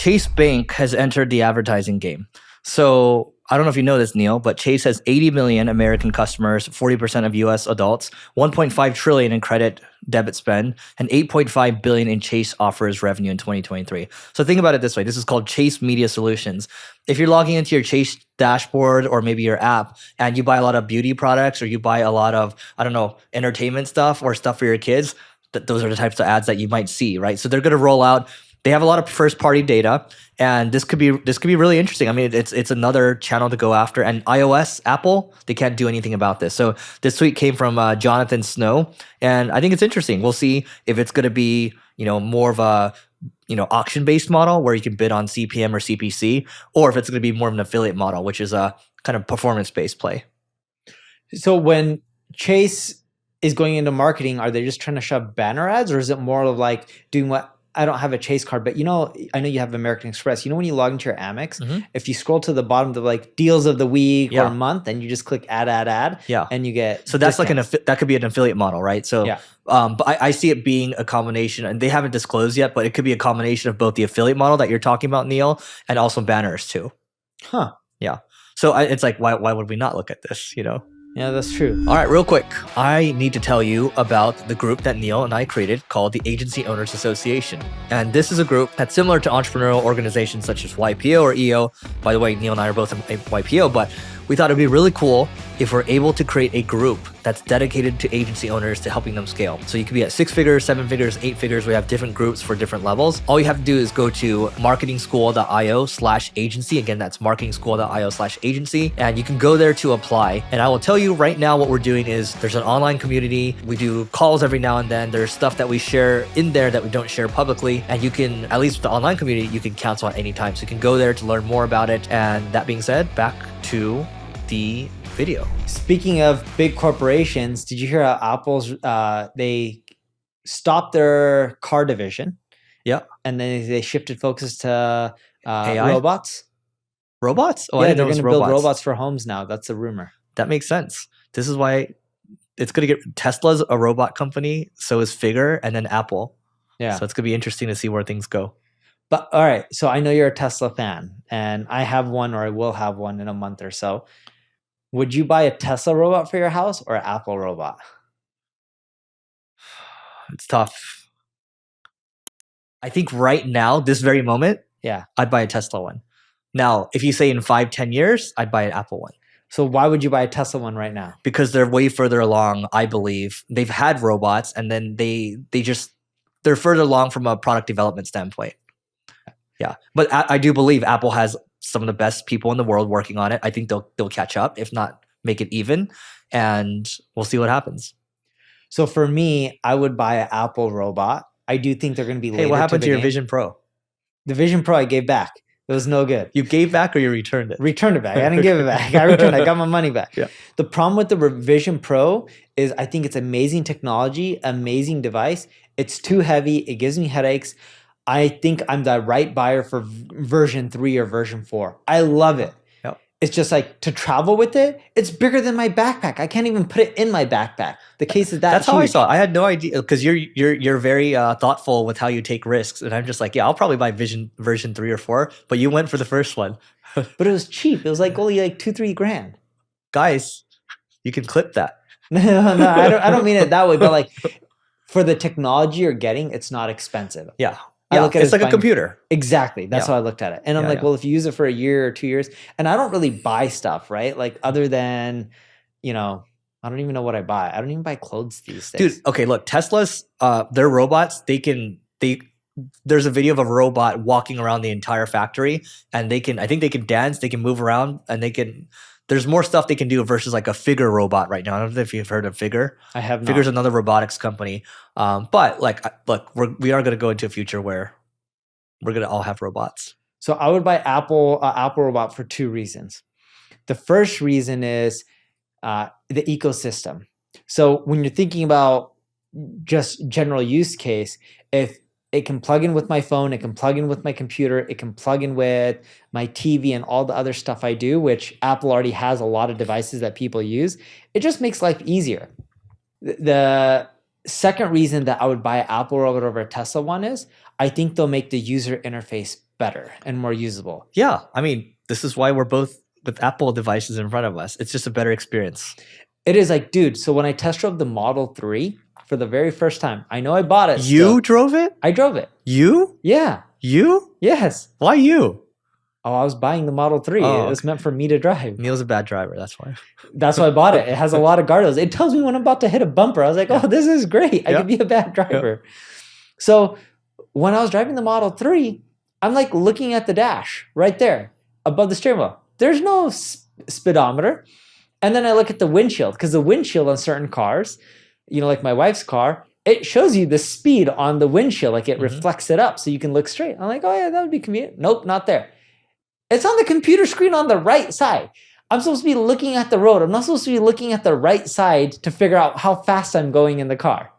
Chase Bank has entered the advertising game. So I don't know if you know this, Neil, but Chase has 80 million American customers, 40% of US adults, 1.5 trillion in credit debit spend, and 8.5 billion in Chase offers revenue in 2023. So think about it this way. This is called Chase Media Solutions. If you're logging into your Chase dashboard or maybe your app and you buy a lot of beauty products or you buy a lot of, I don't know, entertainment stuff or stuff for your kids, those are the types of ads that you might see, right? So they're going to roll out. They have a lot of first-party data, and this could be really interesting. I mean, it's another channel to go after. And iOS, Apple, they can't do anything about this. So this tweet came from Jonathan Snow, and I think it's interesting. We'll see if it's going to be more of a auction-based model where you can bid on CPM or CPC, or if it's going to be more of an affiliate model, which is a kind of performance-based play. So when Chase is going into marketing, are they just trying to shove banner ads, or is it more of like doing what? I don't have a Chase card, but I know you have American Express. When you log into your Amex, if you scroll to the bottom, the like deals of the week or month, and you just click add, and you get so that's discounts. That could be an affiliate model, right? So, but I see it being a combination, and they haven't disclosed yet, but it could be a combination of both the affiliate model that you're talking about, Neil, and also banners too. Huh? Yeah. So it's like, why would we not look at this? Yeah, that's true. All right, real quick. I need to tell you about the group that Neil and I created called the Agency Owners Association. And this is a group that's similar to entrepreneurial organizations such as YPO or EO. By the way, Neil and I are both in YPO, but we thought it'd be really cool if we're able to create a group that's dedicated to agency owners to helping them scale. So you could be at 6 figures, 7 figures, 8 figures. We have different groups for different levels. All you have to do is go to marketingschool.io/agency. Again, that's marketingschool.io/agency. And you can go there to apply. And I will tell you right now what we're doing is there's an online community. We do calls every now and then. There's stuff that we share in there that we don't share publicly. And you can, at least with the online community, you can cancel at any time. So you can go there to learn more about it. And that being said, back to the video. Speaking of big corporations, did you hear how Apple's they stopped their car division? Yeah. And then they shifted focus to AI? robots. Robots? Oh, yeah, they're going to build robots for homes now. That's a rumor. That makes sense. This is why it's going to get Tesla's a robot company, so is Figure, and then Apple. Yeah. So it's going to be interesting to see where things go. But all right, so I know you're a Tesla fan, and I have one, or I will have one in a month or so. Would you buy a Tesla robot for your house or an Apple robot? It's tough. I think right now, this very moment, I'd buy a Tesla one. Now, if you say in 5-10 years, I'd buy an Apple one. So why would you buy a Tesla one right now? Because they're way further along, I believe. They've had robots, and then they're further along from a product development standpoint. Yeah, but I do believe Apple has some of the best people in the world working on it. I think they'll catch up, if not make it even, and we'll see what happens. So for me, I would buy an Apple robot. I do think they're going to be later. Hey, what happened to your game. Vision Pro? The Vision Pro I gave back. It was no good. You gave back or you returned it? Returned it back. I didn't give it back. I returned it. I got my money back. Yeah. The problem with the Vision Pro is I think it's amazing technology, amazing device. It's too heavy. It gives me headaches. I think I'm the right buyer for version 3 or version 4. I love it. Yep. It's just like to travel with it. It's bigger than my backpack. I can't even put it in my backpack. The case is That's huge. how I saw it. I had no idea because you're very thoughtful with how you take risks, and I'm just like, yeah, I'll probably buy version 3 or 4. But you went for the first one. But it was cheap. It was like only like $2-3 grand. Guys, you can clip that. No, I don't mean it that way. But like for the technology you're getting, it's not expensive. Yeah. I look at it's like a computer. Exactly. That's how I looked at it. And I'm like, well, if you use it for a year or 2 years, and I don't really buy stuff, right? Like other than, I don't even know what I buy. I don't even buy clothes these days. Dude, okay, look, Tesla's, their robots, there's a video of a robot walking around the entire factory, and I think they can dance, they can move around, and there's more stuff they can do versus like a Figure robot right now. I don't know if you've heard of Figure. I have not. Figure's another robotics company. But like, look, we are going to go into a future where we're going to all have robots. So I would buy Apple robot for 2 reasons. The first reason is the ecosystem. So when you're thinking about just general use case, if it can plug in with my phone, it can plug in with my computer, it can plug in with my TV and all the other stuff I do, which Apple already has a lot of devices that people use. It just makes life easier. The second reason that I would buy an Apple robot over a Tesla one is I think they'll make the user interface better and more usable. Yeah. I mean, this is why we're both with Apple devices in front of us. It's just a better experience. It is like, dude, so when I test drove the Model 3 for the very first time, I know I bought it. You drove it? I drove it. You? Yeah. You? Yes. Why you? Oh, I was buying the Model 3. Oh, it was meant for me to drive. Neil's a bad driver. That's why. That's why I bought it. It has a lot of guardrails. It tells me when I'm about to hit a bumper. I was like, oh, this is great. I could be a bad driver. So when I was driving the Model 3, I'm like looking at the dash right there above the steering wheel. There's no speedometer. And then I look at the windshield, because the windshield on certain cars, like my wife's car, it shows you the speed on the windshield. Like it reflects it up so you can look straight. I'm like, oh yeah, that would be convenient. Nope, not there. It's on the computer screen on the right side. I'm supposed to be looking at the road. I'm not supposed to be looking at the right side to figure out how fast I'm going in the car.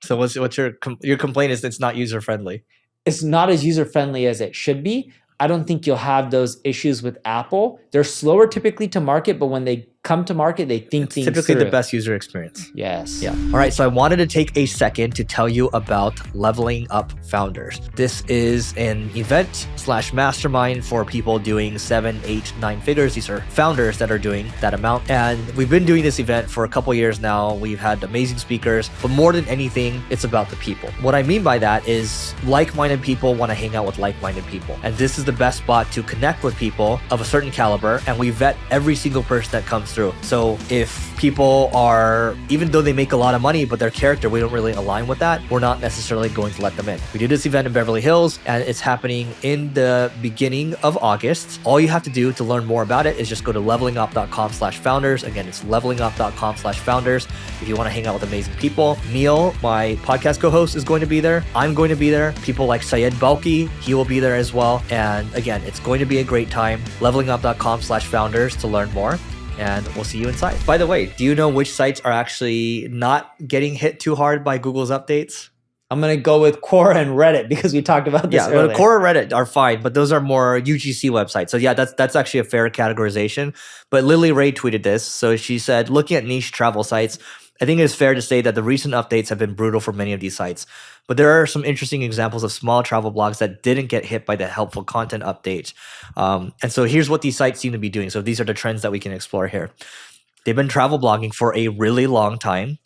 So what's your complaint is it's not user friendly? It's not as user friendly as it should be. I don't think you'll have those issues with Apple. They're slower typically to market, but when they come to market, they think things typically through. The best user experience. Yes. Yeah. All right. So I wanted to take a second to tell you about Leveling Up Founders. This is an event / mastermind for people doing 7, 8, 9 figures. These are founders that are doing that amount. And we've been doing this event for a couple years now. We've had amazing speakers, but more than anything, it's about the people. What I mean by that is like-minded people want to hang out with like-minded people. And this is the best spot to connect with people of a certain caliber. And we vet every single person that comes through. So if people are, even though they make a lot of money, but their character, we don't really align with that, we're not necessarily going to let them in. We do this event in Beverly Hills and it's happening in the beginning of August. All you have to do to learn more about it is just go to levelingup.com/founders. Again, it's levelingup.com/founders. If you want to hang out with amazing people, Neil, my podcast co-host, is going to be there. I'm going to be there. People like Syed Balki, he will be there as well. And again, it's going to be a great time. levelingup.com/founders to learn more. And we'll see you inside. By the way, do you know which sites are actually not getting hit too hard by Google's updates? I'm going to go with Quora and Reddit because we talked about this earlier. Yeah, Quora and Reddit are fine, but those are more UGC websites. So yeah, that's actually a fair categorization. But Lily Ray tweeted this. So she said, looking at niche travel sites, I think it's fair to say that the recent updates have been brutal for many of these sites. But there are some interesting examples of small travel blogs that didn't get hit by the helpful content update. And so here's what these sites seem to be doing. So these are the trends that we can explore here. They've been travel blogging for a really long time.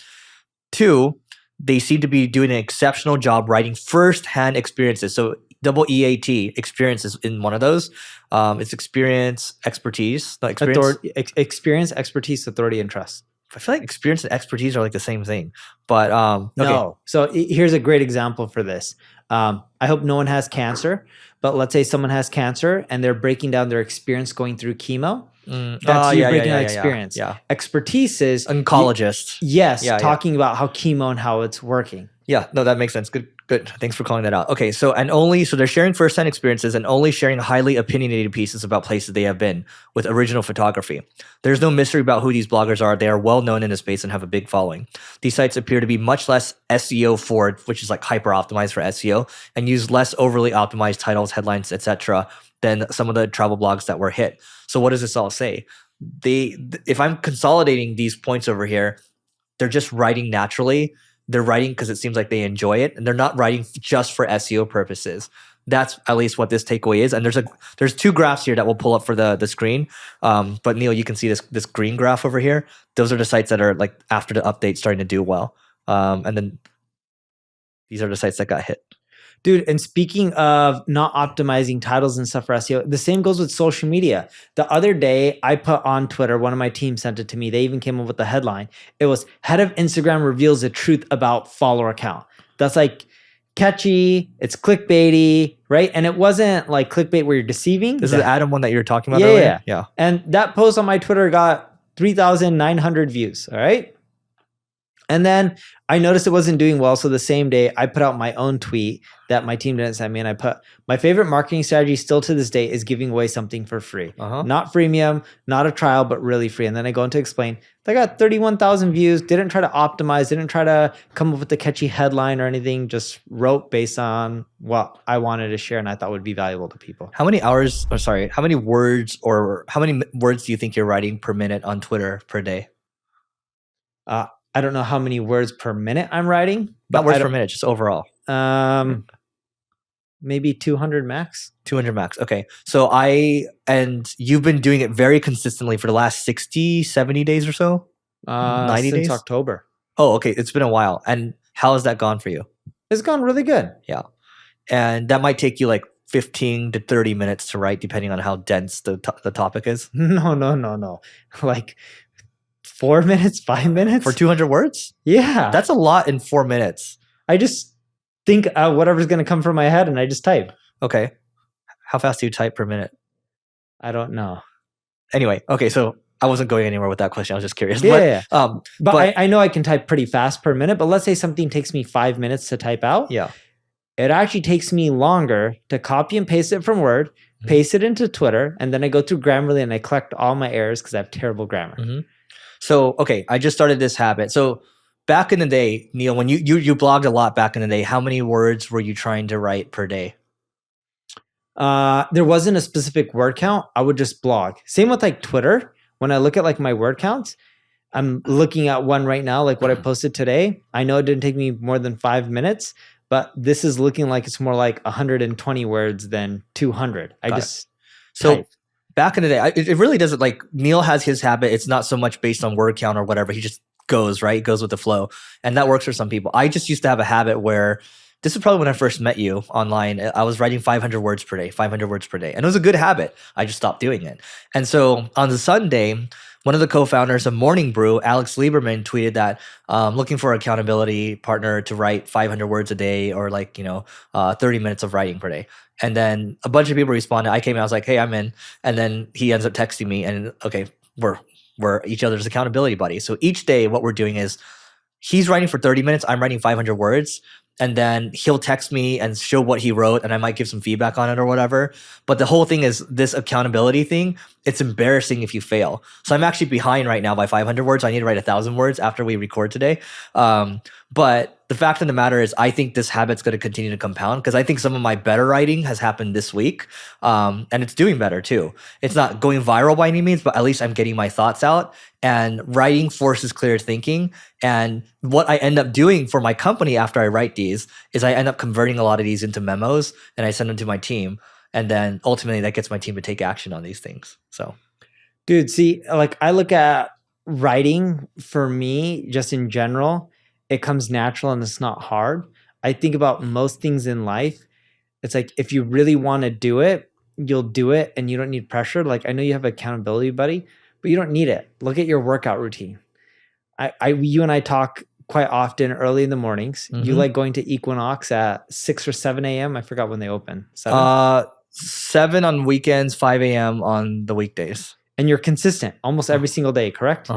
2, they seem to be doing an exceptional job writing first-hand experiences. So double EAT, experiences in one of those. It's experience, expertise, not experience. Experience, expertise, authority, and trust. I feel like experience and expertise are like the same thing, but okay. No. So here's a great example for this. I hope no one has cancer, but let's say someone has cancer and they're breaking down their experience going through chemo. That's you breaking down experience. Yeah. Expertise is oncologist. Yes, talking about how chemo and how it's working. Yeah, no, that makes sense. Good. Thanks for calling that out. Okay, so they're sharing first-hand experiences and only sharing highly opinionated pieces about places they have been with original photography. There's no mystery about who these bloggers are. They are well known in the space and have a big following. These sites appear to be much less SEO forward, which is like hyper optimized for SEO, and use less overly optimized titles, headlines, etc., than some of the travel blogs that were hit. So what does this all say? If I'm consolidating these points over here, they're just writing naturally. They're writing because it seems like they enjoy it, and they're not writing just for SEO purposes. That's at least what this takeaway is. And there's 2 graphs here that we'll pull up for the screen. But Neil, you can see this green graph over here. Those are the sites that are like after the update starting to do well. And then these are the sites that got hit. Dude, and speaking of not optimizing titles and stuff for SEO, the same goes with social media. The other day, I put on Twitter, one of my team sent it to me. They even came up with the headline. It was, head of Instagram reveals the truth about follower account. That's like catchy, it's clickbaity, right? And it wasn't like clickbait where you're deceiving. This is the Adam one that you were talking about earlier? Yeah. And that post on my Twitter got 3,900 views, all right? And then I noticed it wasn't doing well. So the same day I put out my own tweet that my team didn't send me. And I put, my favorite marketing strategy still to this day is giving away something for free. Not freemium, not a trial, but really free. And then I go on to explain, they got 31,000 views, didn't try to optimize, didn't try to come up with a catchy headline or anything, just wrote based on what I wanted to share and I thought would be valuable to people. How many words do you think you're writing per minute on Twitter per day? I don't know how many words per minute I'm writing. Not words per minute, just overall. maybe 200 max. 200 max. Okay. So you've been doing it very consistently for the last 60, 70 days or so? 90 Since days? October. Oh, okay. It's been a while. And how has that gone for you? It's gone really good. Yeah. And that might take you like 15 to 30 minutes to write, depending on how dense the topic is. No. Like 4 minutes, 5 minutes? For 200 words? Yeah. That's a lot in 4 minutes. I just think whatever's going to come from my head and I just type. Okay. How fast do you type per minute? I don't know. Anyway, okay, so I wasn't going anywhere with that question. I was just curious. Yeah. But, but I know I can type pretty fast per minute, but let's say something takes me 5 minutes to type out. Yeah. It actually takes me longer to copy and paste it from Word, paste it into Twitter, and then I go through Grammarly and I collect all my errors because I have terrible grammar. So, okay, I just started this habit. So back in the day, Neil, when you blogged a lot back in the day, how many words were you trying to write per day? There wasn't a specific word count. I would just blog. Same with like Twitter. When I look at like my word counts, I'm looking at one right now, like what I posted today. I know it didn't take me more than 5 minutes, but this is looking like it's more like 120 words than 200. So type. Back in the day, it really doesn't, like, Neil has his habit. It's not so much based on word count or whatever. He just goes, right? Goes with the flow. And that works for some people. I just used to have a habit where, this is probably when I first met you online. I was writing 500 words per day, 500 words per day. And it was a good habit. I just stopped doing it. And so on the Sunday, one of the co-founders of Morning Brew, Alex Lieberman, tweeted that looking for an accountability partner to write 500 words a day, or 30 minutes of writing per day. And then a bunch of people responded. I came in, I was like, hey, I'm in. And then he ends up texting me, and okay, we're each other's accountability buddies. So each day what we're doing is, he's writing for 30 minutes, I'm writing 500 words. And then he'll text me and show what he wrote, and I might give some feedback on it or whatever. But the whole thing is this accountability thing. It's embarrassing if you fail. So I'm actually behind right now by 500 words. I need to write 1,000 words after we record today. But the fact of the matter is, I think this habit's going to continue to compound, because I think some of my better writing has happened this week. And it's doing better too. It's not going viral by any means, but at least I'm getting my thoughts out. And writing forces clear thinking. And what I end up doing for my company after I write these is I end up converting a lot of these into memos, and I send them to my team. And then ultimately that gets my team to take action on these things. So, dude, see, like, I look at writing, for me, just in general, it comes natural and it's not hard. I think about most things in life. It's like, if you really want to do it, you'll do it, and you don't need pressure. Like, I know you have an accountability buddy, but you don't need it. Look at your workout routine. You and I talk quite often early in the mornings. You like going to Equinox at 6 or 7 a.m. I forgot when they open. 7? 7 on weekends, 5 a.m. on the weekdays. And you're consistent almost every single day, correct?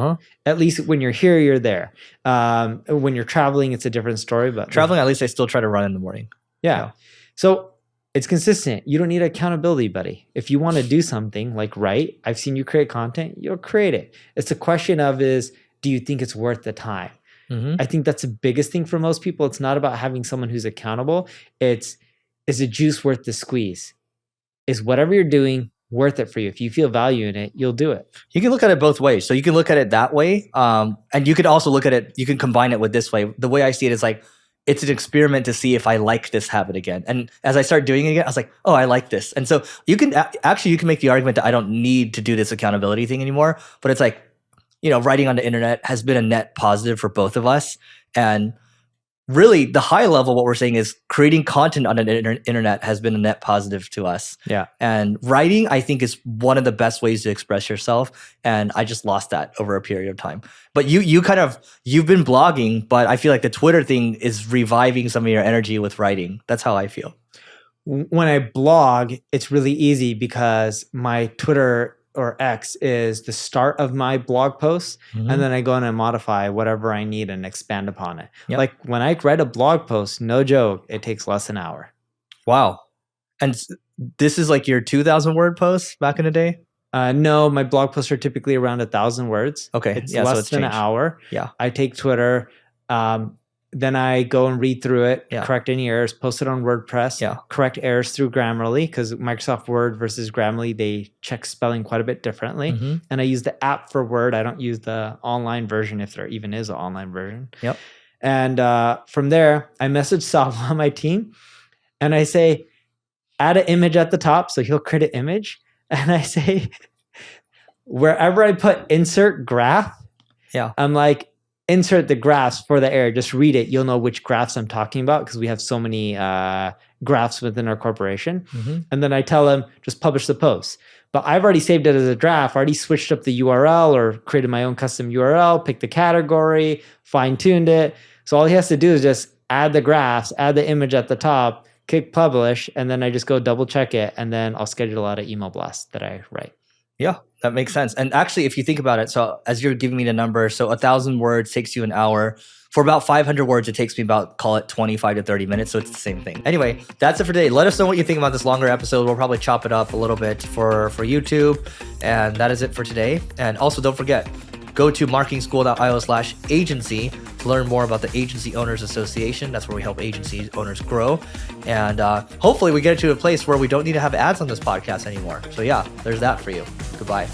At least when you're here, you're there. When you're traveling, it's a different story. But traveling, at least I still try to run in the morning. Yeah. So it's consistent. You don't need an accountability buddy. If you want to do something like write, I've seen you create content, you'll create it. It's a question of do you think it's worth the time? I think that's the biggest thing for most people. It's not about having someone who's accountable. Is the juice worth the squeeze? Is whatever you're doing worth it for you? If you feel value in it, you'll do it. You can look at it both ways. So you can look at it that way. And you could also look at it, you can combine it with this way. The way I see it is like, it's an experiment to see if I like this habit again. And as I start doing it again, I was like, oh, I like this. And so you can make the argument that I don't need to do this accountability thing anymore. But it's like, writing on the internet has been a net positive for both of us. And really, the high level, what we're saying is creating content on the internet has been a net positive to us. Yeah. And writing, I think, is one of the best ways to express yourself. And I just lost that over a period of time. But you've been blogging, but I feel like the Twitter thing is reviving some of your energy with writing. That's how I feel. When I blog, it's really easy because my Twitter or X is the start of my blog posts, and then I go in and modify whatever I need and expand upon it. Yep. Like when I write a blog post, no joke, it takes less than an hour. Wow. And this is like your 2,000 word posts back in the day? No, my blog posts are typically around 1,000 words. Okay. It's less than changed. an hour. Yeah. I take Twitter, then I go and read through it, correct any errors, post it on WordPress, correct errors through Grammarly, because Microsoft Word versus Grammarly, they check spelling quite a bit differently. And I use the app for Word. I don't use the online version, if there even is an online version. Yep. And from there, I message Sal on my team, and I say, add an image at the top. So he'll create an image. And I say, wherever I put insert graph, I'm like, insert the graphs for the error. Just read it. You'll know which graphs I'm talking about because we have so many graphs within our corporation. And then I tell him, just publish the post. But I've already saved it as a draft, already switched up the URL or created my own custom URL, picked the category, fine-tuned it. So all he has to do is just add the graphs, add the image at the top, click publish, and then I just go double check it, and then I'll schedule out an email blast that I write. Yeah, that makes sense. And actually, if you think about it, so as you're giving me the number, so 1,000 words takes you an hour. For about 500 words, it takes me about, call it 25 to 30 minutes. So it's the same thing. Anyway, that's it for today. Let us know what you think about this longer episode. We'll probably chop it up a little bit for YouTube. And that is it for today. And also don't forget, go to marketingschool.io/agency to learn more about the Agency Owners Association. That's where we help agency owners grow. And hopefully we get to a place where we don't need to have ads on this podcast anymore. So yeah, there's that for you. Goodbye.